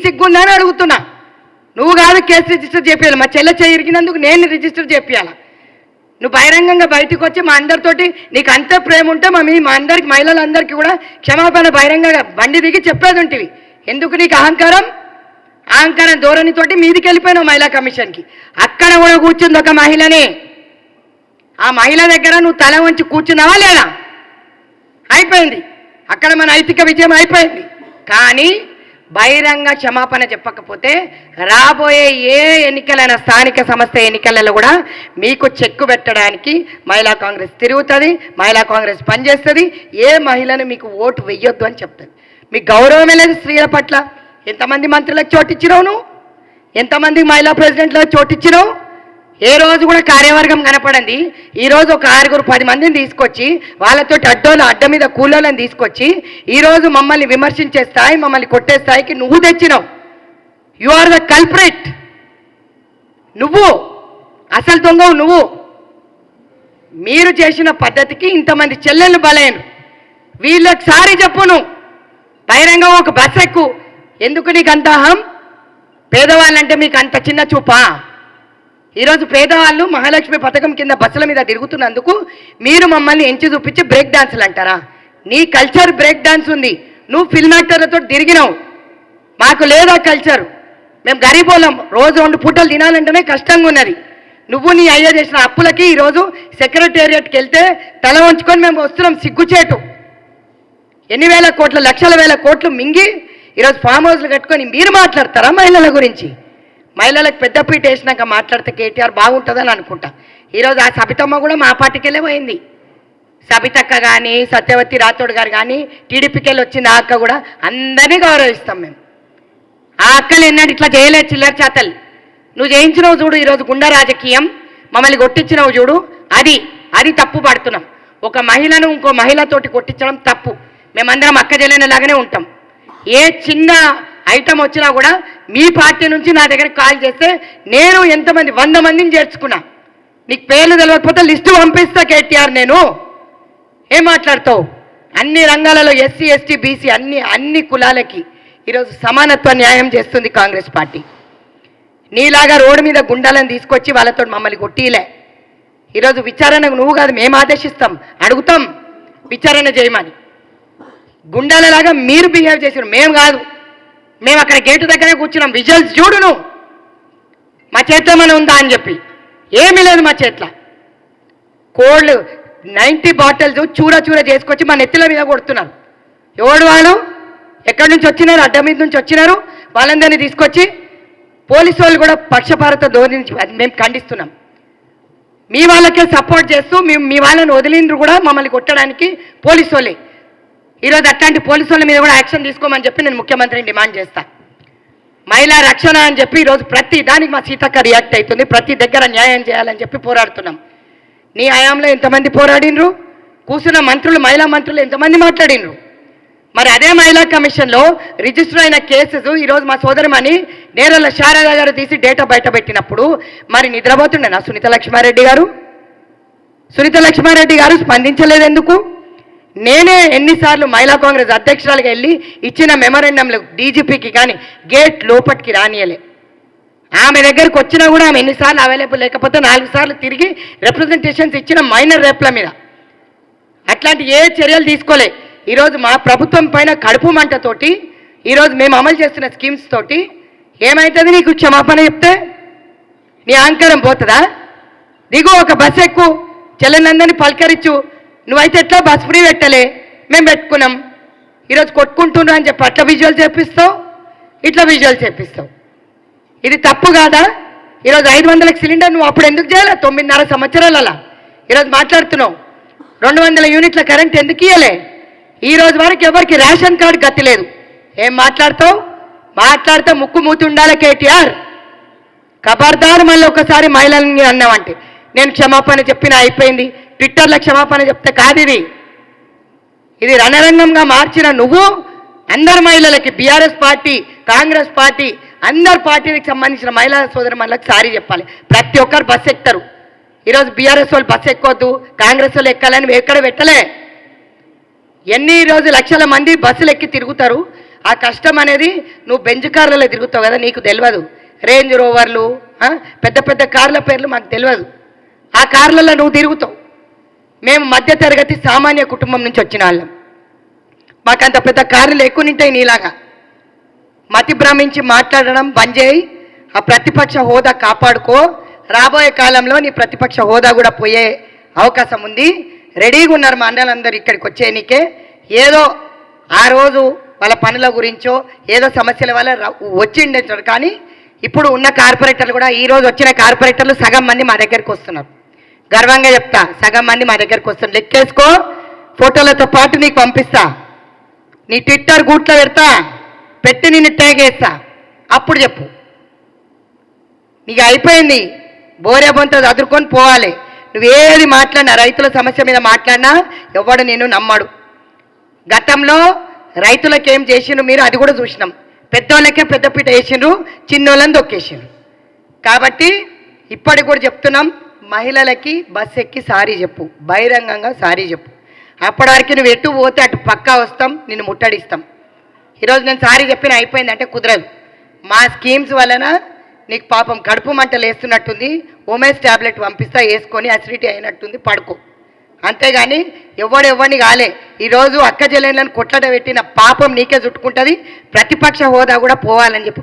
సిగ్గుందని అడుగుతున్నా. నువ్వు కాదు కేసు రిజిస్టర్ చేయాలి, మా చెల్లె చేయిరిగినందుకు నేను రిజిస్టర్ చేయాలి. నువ్వు బహిరంగంగా బయటకు వచ్చి మా అందరితోటి నీకు అంత ప్రేమ ఉంటే మా అందరికి మహిళలందరికీ కూడా క్షమాపణ బహిరంగంగా బండి దిగి చెప్పేది ఉంటివి. ఎందుకు నీకు అహంకారం ధోరణితోటి మీదికి వెళ్ళిపోయినావు మహిళా కమిషన్కి. అక్కడ కూడా కూర్చుంది ఒక మహిళనే. ఆ మహిళ దగ్గర నువ్వు తల వంచి కూర్చున్నావా లేదా? అయిపోయింది, అక్కడ మన నైతిక విజయం అయిపోయింది. కానీ బహిరంగ క్షమాపణ చెప్పకపోతే రాబోయే ఏ ఎన్నికలైన స్థానిక సంస్థ ఎన్నికలలో కూడా మీకు చెక్కు పెట్టడానికి మహిళా కాంగ్రెస్ తిరుగుతుంది, మహిళా కాంగ్రెస్ పనిచేస్తుంది. ఏ మహిళను మీకు ఓటు వెయ్యొద్దు అని చెప్తుంది. మీకు గౌరవమే లేదు స్త్రీల పట్ల. ఎంతమంది మంత్రులకు చోటిచ్చినావు నువ్వు? ఎంతమంది మహిళా ప్రెసిడెంట్లకు చోటిచ్చినావు? ఏ రోజు కూడా కార్యవర్గం కనపడింది. ఈరోజు ఒక 6-10 మందిని తీసుకొచ్చి వాళ్ళతో అడ్డ మీద కూలోళ్ళని తీసుకొచ్చి ఈరోజు మమ్మల్ని విమర్శించే స్థాయి, మమ్మల్ని కొట్టే స్థాయికి నువ్వు తెచ్చినావు. You are the culprit. నువ్వు అసలు దొంగవు నువ్వు. మీరు చేసిన పద్ధతికి ఇంతమంది చెల్లెళ్ళు బలైన వీళ్ళకి సారీ చెప్పు. నువ్వు బహిరంగ ఒక బస్ ఎక్కు. ఎందుకు నీకు అంత అహం? పేదవాళ్ళంటే మీకు అంత చిన్న చూపా? ఈరోజు పేదవాళ్ళు మహాలక్ష్మి పథకం కింద బస్సుల మీద తిరుగుతున్నందుకు మీరు మమ్మల్ని ఎంచి చూపించి బ్రేక్ డాన్సులు అంటారా? నీ కల్చర్ బ్రేక్ డాన్స్ ఉంది. నువ్వు ఫిల్మ్ యాక్టర్లతో తిరిగినావు. మాకు లేదా కల్చర్. మేము గరీబోళ్ళం, రోజు 2 పూటలు తినాలంటేనే కష్టంగా ఉన్నది. నువ్వు నీ అయ్య చేసిన అప్పులకి ఈరోజు సెక్రటేరియట్కి వెళ్తే తల వంచుకొని మేము వస్తున్నాం సిగ్గుచేటు. ఎన్ని వేల కోట్ల లక్షల వేల కోట్లు మింగి ఈరోజు ఫామ్ హౌస్లు కట్టుకొని మీరు మాట్లాడతారా మహిళల గురించి? మహిళలకు పెద్దపీట వేసినాక మాట్లాడితే కేటీఆర్ బాగుంటుందని అనుకుంటా. ఈరోజు ఆ సబితమ్మ కూడా మా పార్టీకెళ్ళే పోయింది. సబితక్క కానీ సత్యవతి రాథోడ్ గారు కానీ టీడీపీకి వెళ్ళి వచ్చింది. ఆ అక్క కూడా అందరినీ గౌరవిస్తాం మేము. ఆ అక్కలు ఎన్నడూ ఇట్లా చేయలేదు చిల్లర చేతలు. నువ్వు చేయించినావు చూడు ఈరోజు గుండా రాజకీయం, మమ్మల్ని కొట్టించినావు చూడు, అది తప్పు పడుతున్నాం. ఒక మహిళను ఇంకో మహిళతోటి కొట్టించడం తప్పు. మేమందరం అక్క చెల్లెనలాగానే ఉంటాం. ఏ చిన్న ఐటమ్ వచ్చినా కూడా మీ పార్టీ నుంచి నా దగ్గరికి కాల్ చేస్తే నేను ఎంతమంది 100 మందిని చేర్చుకున్నా. నీకు పేర్లు తెలియకపోతే లిస్టు పంపిస్తా కేటీఆర్. నేను ఏం మాట్లాడతావు? అన్ని రంగాలలో ఎస్సీ ఎస్టీ బీసీ అన్ని కులాలకి ఈరోజు సమానత్వ న్యాయం చేస్తుంది కాంగ్రెస్ పార్టీ. నీలాగా రోడ్డు మీద గుండాలను తీసుకొచ్చి వాళ్ళతో మమ్మల్ని కొట్టిలే. ఈరోజు విచారణకు నువ్వు కాదు మేము ఆదేశిస్తాం, అడుగుతాం విచారణ చేయమని. గుండాలలాగా మీరు బిహేవ్ చేసారు, మేము కాదు. మేము అక్కడ గేటు దగ్గరే కూర్చున్నాం. విజువల్స్ చూడు నువ్వు. మా చేతిలో ఏమైనా ఉందా అని చెప్పి. ఏమీ లేదు మా చేతిలో. కోల్డ్ 90 బాటిల్స్ చూర చేసుకొచ్చి మా నెత్తిల మీద కొడుతున్నారు. ఎవడు వాళ్ళు? ఎక్కడి నుంచి వచ్చినారు? అడ్డ మీద నుంచి వచ్చినారు. వాళ్ళందరినీ తీసుకొచ్చి పోలీసు వాళ్ళు కూడా పక్షపాత ధోరణి మేము ఖండిస్తున్నాం. మీ వాళ్ళకే సపోర్ట్ చేస్తూ మీ వాళ్ళని వదిలిండ్రు కూడా మమ్మల్ని కొట్టడానికి పోలీసు వాళ్ళే. ఈరోజు అట్లాంటి పోలీసు వాళ్ళ మీద కూడా యాక్షన్ తీసుకోమని చెప్పి నేను ముఖ్యమంత్రిని డిమాండ్ చేస్తా. మహిళా రక్షణ అని చెప్పి ఈరోజు ప్రతి దానికి మా సీతక్క రియాక్ట్ అవుతుంది. ప్రతి దగ్గర న్యాయం చేయాలని చెప్పి పోరాడుతున్నాం. నీ హయాంలో ఎంతమంది పోరాడినరు? కూర్చున్న మంత్రులు, మహిళా మంత్రులు ఎంతమంది మాట్లాడినరు? మరి అదే మహిళా కమిషన్లో రిజిస్టర్ అయిన కేసెస్ ఈరోజు మా సోదరిమణి నేరల శారద గారు తీసి డేటా బయట పెట్టినప్పుడు మరి నిద్రపోతుండేనా సునీత లక్ష్మారెడ్డి గారు? సునీత లక్ష్మారెడ్డి గారు స్పందించలేదు ఎందుకు? నేనే ఎన్నిసార్లు మహిళా కాంగ్రెస్ అధ్యక్షురాలుగా వెళ్ళి ఇచ్చిన మెమోరాండంలో డీజీపీకి కానీ గేట్ లోపలికి రానియలే. ఆమె దగ్గరికి వచ్చినా కూడా ఆమె ఎన్నిసార్లు అవైలబుల్ లేకపోతే 4 సార్లు తిరిగి రిప్రజెంటేషన్స్ ఇచ్చిన మైనర్ రేప్ల మీద. అట్లాంటి ఏ చర్యలు తీసుకోలే. ఈరోజు మా ప్రభుత్వం పైన కడుపు మంటతోటి ఈరోజు మేము అమలు చేస్తున్న స్కీమ్స్ తోటి ఏమవుతుంది? నీకు క్షమాపణ చెప్తే నీ అహంకారం పోతుందా? దిగు, ఒక బస్ ఎక్కువ, చెల్లెనందరినీ పలకరించు. నువ్వైతే ఎట్లా బస్ ఫ్రీ పెట్టలే, మేము పెట్టుకున్నాం. ఈరోజు కొట్టుకుంటున్నావు అని చెప్పి అట్లా విజువల్ చేపిస్తావు, ఇట్లా విజువల్ చేపిస్తావు. ఇది తప్పు కాదా? ఈరోజు 500కి సిలిండర్ నువ్వు అప్పుడు ఎందుకు చేయాలి? 9.5 సంవత్సరాలలో ఈరోజు మాట్లాడుతున్నావు. 200 యూనిట్ల కరెంట్ ఎందుకు ఇవ్వలే? ఈ రోజు వరకు ఎవరికి రేషన్ కార్డు గతి లేదు. ఏం మాట్లాడతావు? మాట్లాడితే ముక్కు మూతి ఉండాలి కేటీఆర్. ఖబర్దార్ మళ్ళీ ఒకసారి మహిళల్ని అన్నావంటే నేను క్షమాపణ చెప్పిన అయిపోయింది. ట్విట్టర్లో క్షమాపణ చెప్తే కాదు. ఇది రణరంగంగా మార్చిన నువ్వు అందరు మహిళలకి, బీఆర్ఎస్ పార్టీ, కాంగ్రెస్ పార్టీ, అందరు పార్టీలకు సంబంధించిన మహిళా సోదరులకు సారీ చెప్పాలి. ప్రతి ఒక్కరు బస్సు ఎక్కుతారు. ఈరోజు బీఆర్ఎస్ వాళ్ళు బస్సు ఎక్కొద్దు, కాంగ్రెస్ వాళ్ళు ఎక్కాలని ఎక్కడ పెట్టలే. ఎన్ని రోజు లక్షల మంది బస్సులు ఎక్కి తిరుగుతారు. ఆ కష్టం అనేది నువ్వు బెంజ్ కార్లలో తిరుగుతావు కదా, నీకు తెలియదు. రేంజ్ రోవర్లు, పెద్ద పెద్ద కార్ల పేర్లు మాకు తెలియదు. ఆ కార్లలో నువ్వు తిరుగుతావు. మేము మధ్యతరగతి సామాన్య కుటుంబం నుంచి వచ్చిన వాళ్ళం. మాకంత పెద్ద కార్లు ఎక్కువ నింటాయి నీలాగా. మతి భ్రమించి మాట్లాడడం బంద్ చేయి. ఆ ప్రతిపక్ష హోదా కాపాడుకో. రాబోయే కాలంలో నీ ప్రతిపక్ష హోదా కూడా పోయే అవకాశం ఉంది. రెడీగా ఉన్నారు మా అన్నలందరూ ఇక్కడికి వచ్చేనికే. ఏదో ఆ రోజు వాళ్ళ పనుల గురించో ఏదో సమస్యల వల్ల వచ్చిండేటారు. కానీ ఇప్పుడు ఉన్న కార్పొరేటర్లు కూడా, ఈరోజు వచ్చిన కార్పొరేటర్లు సగం మంది మా దగ్గరికి వస్తున్నారు. గర్వంగా చెప్తా, సగం మంది మా దగ్గరికి వస్తున్నారు. లెక్కేసుకో, ఫోటోలతో పాటు నీకు పంపిస్తా, నీ ట్విట్టర్ గూట్లో పెడతా, పెట్టి నిన్ను ట్యాగ్ చేస్తా. అప్పుడు చెప్పు. నీకు అయిపోయింది. బోరే బొంత చదువుకొని పోవాలి. నువ్వేది మాట్లాడినా, రైతుల సమస్య మీద మాట్లాడినా ఎవడు నేను నమ్మడు. గతంలో రైతులకు ఏం చేసిండ్రు మీరు అది కూడా చూసినాం. పెద్దోళ్ళకే పెద్దపీట వేసిండ్రు, చిన్నోళ్ళని దొక్కేసిండ్రు. కాబట్టి ఇప్పటికి కూడా చెప్తున్నాం, మహిళలకి బస్ ఎక్కి సారీ చెప్పు, బహిరంగంగా సారీ చెప్పు. అప్పటి వరకు నువ్వు ఎటు పోతే అటు పక్కా వస్తాం, నిన్ను ముట్టడిస్తాం. ఈరోజు నేను సారీ చెప్పిన అయిపోయిందంటే కుదరదు. మా స్కీమ్స్ వలన నీకు పాపం కడుపు మంటలు వేస్తున్నట్టుంది. ఓమెస్ ట్యాబ్లెట్ పంపిస్తా, వేసుకొని అసిడిటీ అయినట్టుంది, పడుకో. అంతేగాని ఎవడెవ్వడిని కాలే. ఈరోజు అక్క చెల్లెళ్ళని కొట్లాట పెట్టిన పాపం నీకే చుట్టుకుంటుంది. ప్రతిపక్ష హోదా కూడా పోవాలని చెప్పి